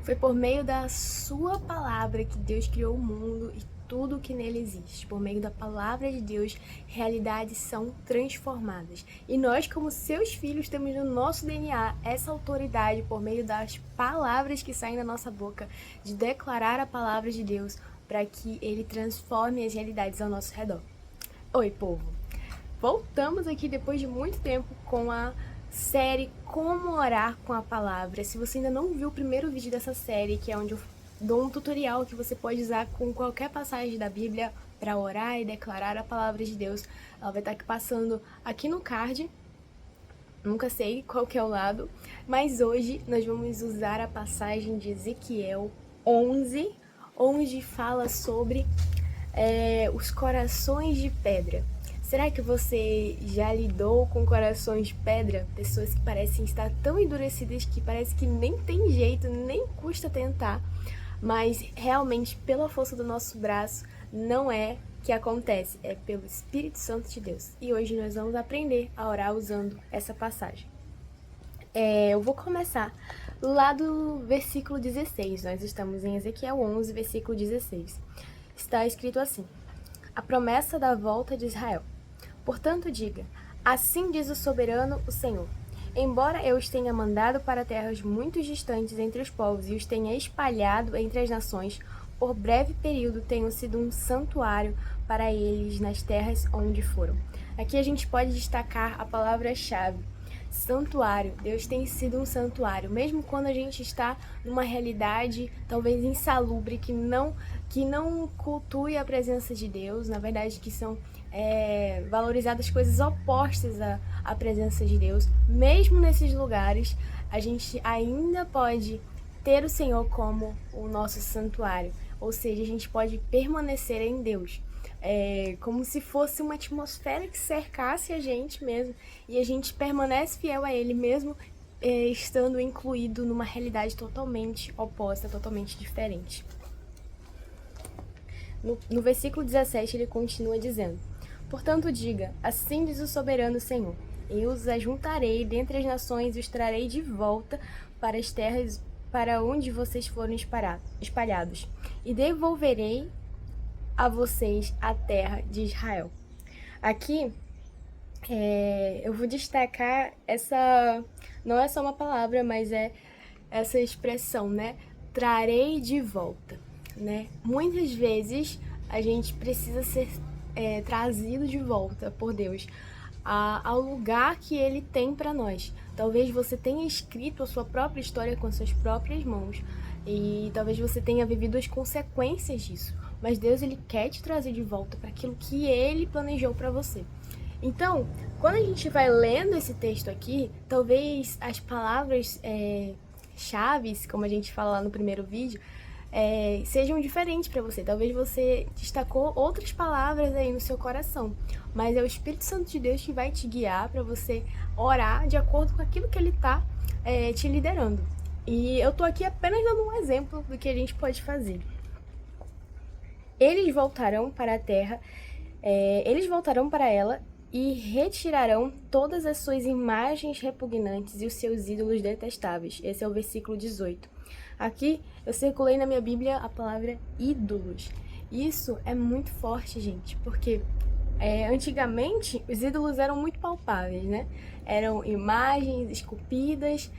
Foi por meio da sua palavra que Deus criou o mundo e tudo o que nele existe. Por meio da palavra de Deus, realidades são transformadas. E nós, como seus filhos, temos no nosso DNA essa autoridade por meio das palavras que saem da nossa boca, de declarar a palavra de Deus para que ele transforme as realidades ao nosso redor. Oi, povo! Voltamos aqui depois de muito tempo com a série Como Orar com a Palavra. Se você ainda não viu o primeiro vídeo dessa série, que é onde eu dou um tutorial que você pode usar com qualquer passagem da Bíblia para orar e declarar a palavra de Deus, ela vai estar aqui passando aqui no card. Nunca sei qual que é o lado, mas hoje nós vamos usar a passagem de Ezequiel 11, onde fala sobre os corações de pedra. Será que você já lidou com corações de pedra? Pessoas que parecem estar tão endurecidas que parece que nem tem jeito, nem custa tentar, mas realmente pela força do nosso braço não é que acontece, é pelo Espírito Santo de Deus. E hoje nós vamos aprender a orar usando essa passagem. Eu vou começar lá do versículo 16, nós estamos em Ezequiel 11, versículo 16. Está escrito assim: a promessa da volta de Israel. Portanto, diga: assim diz o soberano, o Senhor. Embora eu os tenha mandado para terras muito distantes entre os povos e os tenha espalhado entre as nações, por breve período tenho sido um santuário para eles nas terras onde foram. Aqui a gente pode destacar a palavra-chave: santuário. Deus tem sido um santuário, mesmo quando a gente está numa realidade talvez insalubre, que não cultue a presença de Deus, na verdade que são valorizadas coisas opostas à presença de Deus. Mesmo nesses lugares, a gente ainda pode ter o Senhor como o nosso santuário, ou seja, a gente pode permanecer em Deus. Como se fosse uma atmosfera que cercasse a gente mesmo, e a gente permanece fiel a Ele mesmo estando incluído numa realidade totalmente oposta, totalmente diferente. No versículo 17 ele continua dizendo: portanto diga, assim diz o soberano Senhor, eu os ajuntarei dentre as nações e os trarei de volta para as terras para onde vocês foram espalhados, e devolverei a vocês a terra de Israel. Aqui eu vou destacar essa, não é só uma palavra, mas é essa expressão, né? Trarei de volta, né? Muitas vezes a gente precisa ser trazido de volta por Deus ao lugar que Ele tem para nós. Talvez você tenha escrito a sua própria história com suas próprias mãos e talvez você tenha vivido as consequências disso, mas Deus, Ele quer te trazer de volta para aquilo que Ele planejou para você. Então, quando a gente vai lendo esse texto aqui, talvez as palavras chaves, como a gente fala lá no primeiro vídeo, sejam diferentes para você. Talvez você destacou outras palavras aí no seu coração, mas é o Espírito Santo de Deus que vai te guiar para você orar de acordo com aquilo que Ele está te liderando. E eu tô aqui apenas dando um exemplo do que a gente pode fazer. Eles voltarão para a terra, eles voltarão para ela e retirarão todas as suas imagens repugnantes e os seus ídolos detestáveis. Esse é o versículo 18. Aqui eu circulei na minha Bíblia a palavra ídolos. Isso é muito forte, gente, porque antigamente os ídolos eram muito palpáveis, né? Eram imagens esculpidas,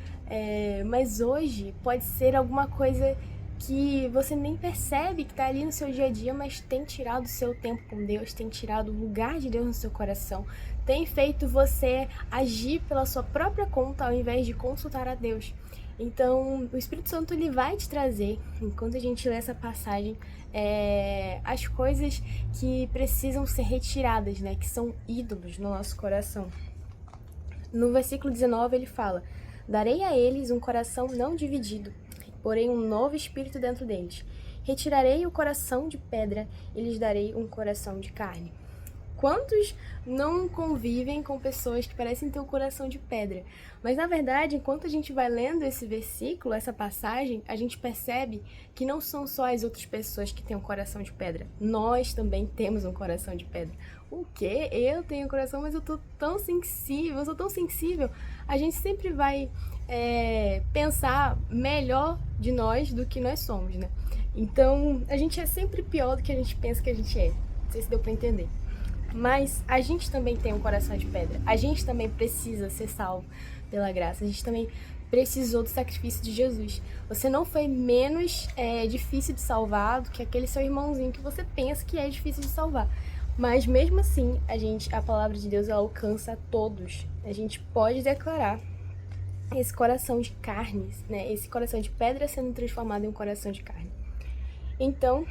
mas hoje pode ser alguma coisa que você nem percebe que está ali no seu dia a dia, mas tem tirado o seu tempo com Deus, tem tirado o lugar de Deus no seu coração, tem feito você agir pela sua própria conta ao invés de consultar a Deus. Então, o Espírito Santo ele vai te trazer, enquanto a gente lê essa passagem, as coisas que precisam ser retiradas, né, que são ídolos no nosso coração. No versículo 19 ele fala: darei a eles um coração não dividido, porém um novo espírito dentro deles. Retirarei o coração de pedra e lhes darei um coração de carne. Quantos não convivem com pessoas que parecem ter um coração de pedra? Mas, na verdade, enquanto a gente vai lendo esse versículo, essa passagem, a gente percebe que não são só as outras pessoas que têm um coração de pedra. Nós também temos um coração de pedra. O quê? Eu tenho um coração, mas eu tô tão sensível, eu sou tão sensível. A gente sempre vai pensar melhor de nós do que nós somos, né? Então, a gente é sempre pior do que a gente pensa que a gente é. Não sei se deu pra entender. Mas a gente também tem um coração de pedra. A gente também precisa ser salvo pela graça. A gente também precisou do sacrifício de Jesus. Você não foi menos difícil de salvar do que aquele seu irmãozinho que você pensa que é difícil de salvar. Mas mesmo assim, a palavra de Deus ela alcança a todos. A gente pode declarar esse coração de carne, né? Esse coração de pedra sendo transformado em um coração de carne. Então,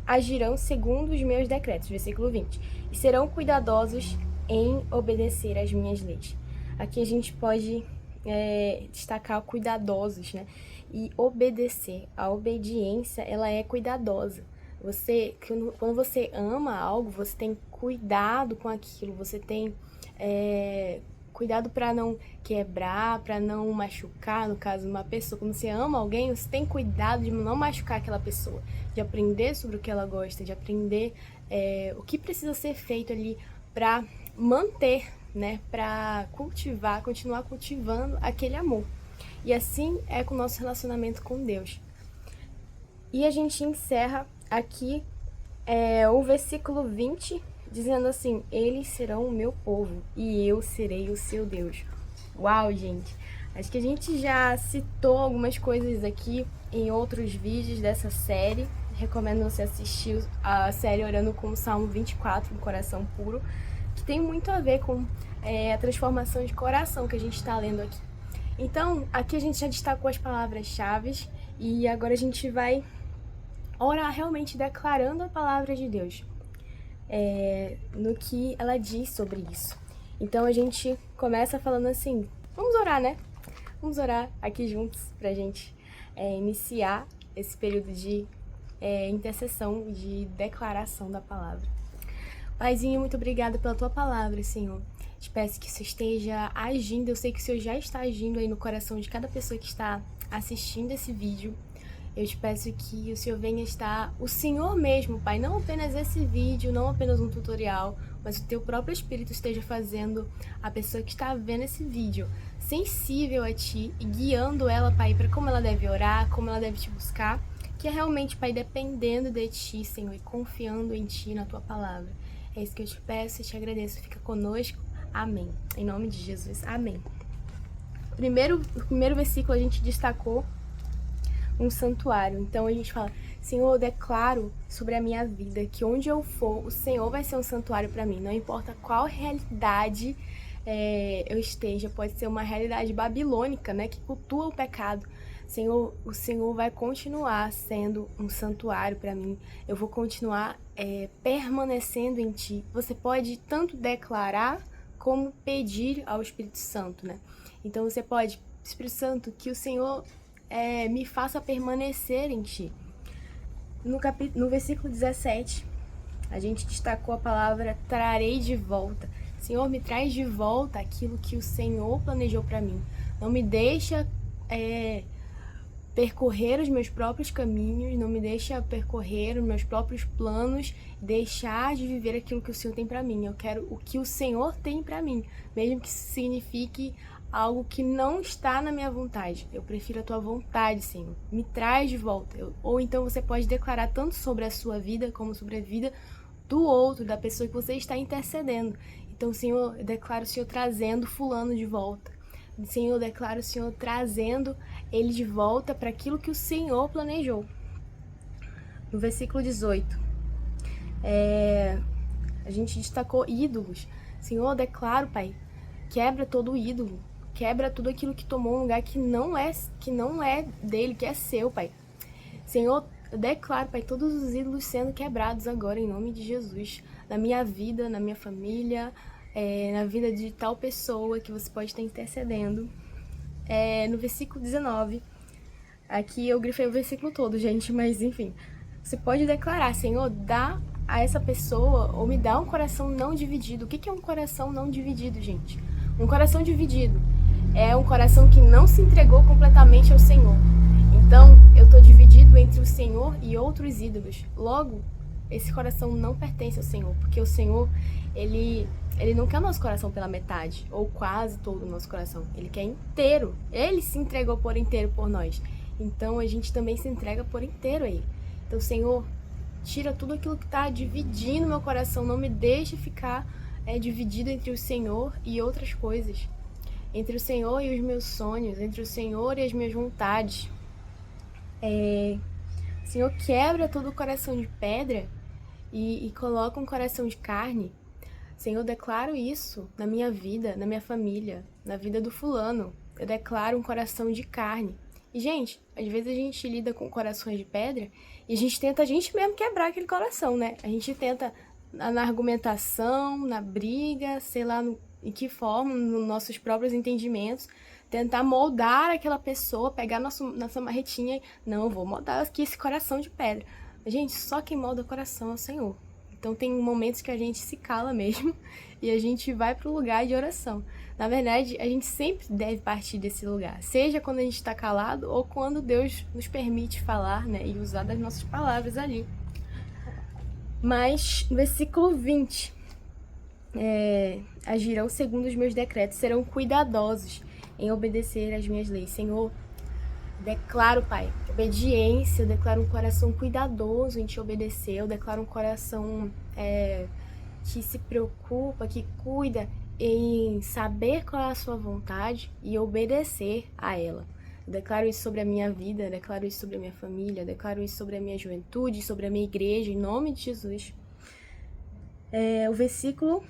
agirão segundo os meus decretos, versículo 20, e serão cuidadosos em obedecer às minhas leis. Aqui a gente pode destacar cuidadosos, né? E obedecer. A obediência, ela é cuidadosa. Quando você ama algo, você tem cuidado com aquilo, você tem cuidado para não quebrar, para não machucar, no caso, uma pessoa. Quando você ama alguém, você tem cuidado de não machucar aquela pessoa, de aprender sobre o que ela gosta, de aprender o que precisa ser feito ali para manter, né, para continuar cultivando aquele amor. E assim é com o nosso relacionamento com Deus. E a gente encerra aqui o versículo 20, dizendo assim: eles serão o meu povo e eu serei o seu Deus. Uau, gente! Acho que a gente já citou algumas coisas aqui em outros vídeos dessa série. Recomendo você assistir a série Orando com o Salmo 24, um coração puro, que tem muito a ver com a transformação de coração que a gente está lendo aqui. Então, aqui a gente já destacou as palavras-chave e agora a gente vai orar realmente declarando a palavra de Deus no que ela diz sobre isso. Então a gente começa falando assim, vamos orar, né? Vamos orar aqui juntos pra gente iniciar esse período de intercessão, de declaração da palavra. Paizinho, muito obrigada pela tua palavra, Senhor. Te peço que o Senhor esteja agindo, eu sei que o Senhor já está agindo aí no coração de cada pessoa que está assistindo esse vídeo. Eu te peço que o Senhor venha estar, o Senhor mesmo, Pai, não apenas esse vídeo, não apenas um tutorial, mas o teu próprio Espírito esteja fazendo a pessoa que está vendo esse vídeo sensível a Ti e guiando ela, Pai, para como ela deve orar, como ela deve Te buscar, que é realmente, Pai, dependendo de Ti, Senhor, e confiando em Ti, na Tua palavra. É isso que eu te peço e te agradeço. Fica conosco. Amém. Em nome de Jesus. Amém. O primeiro versículo a gente destacou um santuário. Então a gente fala: Senhor, eu declaro sobre a minha vida que onde eu for, o Senhor vai ser um santuário para mim. Não importa qual realidade eu esteja, pode ser uma realidade babilônica, né, que cultua o pecado. Senhor, o Senhor vai continuar sendo um santuário para mim. Eu vou continuar permanecendo em Ti. Você pode tanto declarar como pedir ao Espírito Santo, né? Então você pode: Espírito Santo, que o Senhor me faça permanecer em Ti. No versículo 17, a gente destacou a palavra trarei de volta. Senhor, me traz de volta aquilo que o Senhor planejou para mim. Não me deixa percorrer os meus próprios caminhos, não me deixa percorrer os meus próprios planos, deixar de viver aquilo que o Senhor tem para mim. Eu quero o que o Senhor tem para mim, mesmo que isso signifique algo que não está na minha vontade. Eu prefiro a tua vontade, Senhor. Me traz de volta. Ou então você pode declarar tanto sobre a sua vida como sobre a vida do outro, da pessoa que você está intercedendo. Então, Senhor, eu declaro o Senhor trazendo fulano de volta. Senhor, eu declaro o Senhor trazendo ele de volta para aquilo que o Senhor planejou. No versículo 18, a gente destacou ídolos. Senhor, eu declaro, Pai, quebra todo ídolo. Quebra tudo aquilo que tomou um lugar que não é dele, que é seu, Pai. Senhor, eu declaro, Pai, todos os ídolos sendo quebrados agora, em nome de Jesus. Na minha vida, na minha família, na vida de tal pessoa que você pode estar intercedendo. No versículo 19, aqui eu grifei o versículo todo, gente, mas enfim. Você pode declarar: Senhor, dá a essa pessoa ou me dá um coração não dividido. O que é um coração não dividido, gente? Um coração dividido é um coração que não se entregou completamente ao Senhor. Então, eu estou dividido entre o Senhor e outros ídolos. Logo, esse coração não pertence ao Senhor, porque o Senhor, ele não quer o nosso coração pela metade, ou quase todo o nosso coração. Ele quer inteiro. Ele se entregou por inteiro por nós. Então, a gente também se entrega por inteiro a Ele. Então, Senhor, tira tudo aquilo que está dividindo meu coração. Não me deixe ficar dividido entre o Senhor e outras coisas. Entre o Senhor e os meus sonhos. Entre o Senhor e as minhas vontades. Senhor, quebra todo o coração de pedra e coloca um coração de carne. Senhor, eu declaro isso na minha vida, na minha família, na vida do fulano. Eu declaro um coração de carne. E, gente, às vezes a gente lida com corações de pedra e a gente mesmo quebrar aquele coração, né? A gente tenta na argumentação, na briga, sei lá em que forma, nos nossos próprios entendimentos, tentar moldar aquela pessoa, pegar nossa marretinha e, não, eu vou moldar aqui esse coração de pedra. Gente, só quem molda o coração é o Senhor. Então tem momentos que a gente se cala mesmo e a gente vai para o lugar de oração. Na verdade, a gente sempre deve partir desse lugar, seja quando a gente está calado ou quando Deus nos permite falar, né, e usar das nossas palavras ali. Mas, no versículo 20, agirão segundo os meus decretos, serão cuidadosos em obedecer às minhas leis. Senhor, declaro, Pai, obediência, eu declaro um coração cuidadoso em te obedecer, eu declaro um coração que se preocupa, que cuida em saber qual é a sua vontade e obedecer a ela. Eu declaro isso sobre a minha vida, eu declaro isso sobre a minha família, eu declaro isso sobre a minha juventude, sobre a minha igreja, em nome de Jesus. O versículo,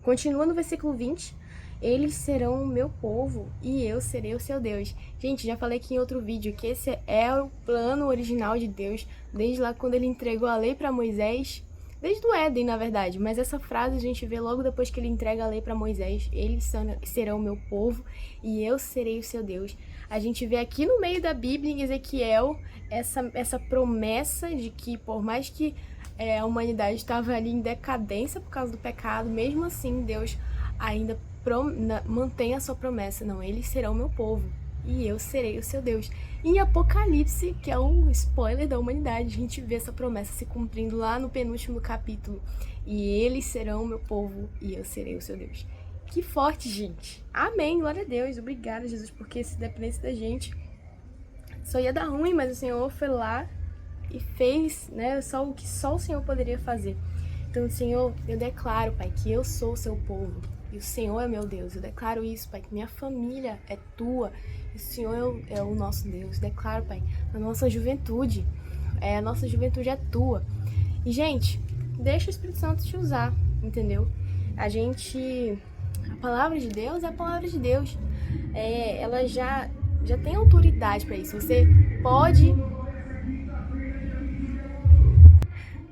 continua no versículo 20, eles serão o meu povo e eu serei o seu Deus. Gente, já falei aqui em outro vídeo que esse é o plano original de Deus, desde lá quando ele entregou a lei para Moisés, desde o Éden, na verdade, mas essa frase a gente vê logo depois que ele entrega a lei para Moisés, eles serão o meu povo e eu serei o seu Deus. A gente vê aqui no meio da Bíblia, em Ezequiel, essa promessa de que por mais que a humanidade estava ali em decadência por causa do pecado, mesmo assim Deus ainda mantém a sua promessa. Não, eles serão meu povo e eu serei o seu Deus. Em Apocalipse, que é um spoiler da humanidade, a gente vê essa promessa se cumprindo lá no penúltimo capítulo. E eles serão meu povo e eu serei o seu Deus. Que forte, gente. Amém, glória a Deus. Obrigada, Jesus, porque se dependesse da gente, só ia dar ruim, mas o Senhor foi lá e fez, né, só o que só o Senhor poderia fazer. Então, Senhor, eu declaro, Pai, que eu sou o seu povo e o Senhor é meu Deus. Eu declaro isso, Pai, que minha família é tua e o Senhor é o nosso Deus. Eu declaro, Pai, a nossa juventude é tua. E, gente, deixa o Espírito Santo te usar, entendeu? A palavra de Deus é a palavra de Deus. Ela já tem autoridade para isso. Você pode...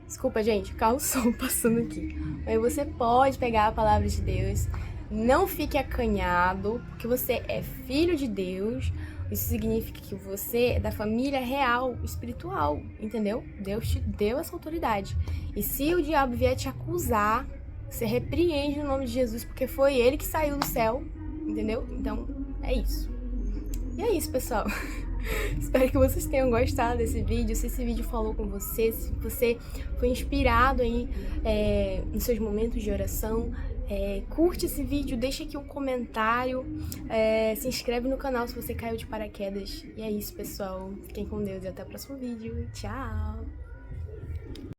Desculpa, gente, carro som passando aqui. Mas você pode pegar a palavra de Deus, não fique acanhado, porque você é filho de Deus. Isso significa que você é da família real, espiritual, entendeu? Deus te deu essa autoridade. E se o diabo vier te acusar, você repreende no nome de Jesus, porque foi ele que saiu do céu, entendeu? Então, é isso. E é isso, pessoal. Espero que vocês tenham gostado desse vídeo, se esse vídeo falou com você, se você foi inspirado aí nos seus momentos de oração. Curte esse vídeo, deixa aqui um comentário, se inscreve no canal se você caiu de paraquedas. E é isso, pessoal. Fiquem com Deus e até o próximo vídeo. Tchau!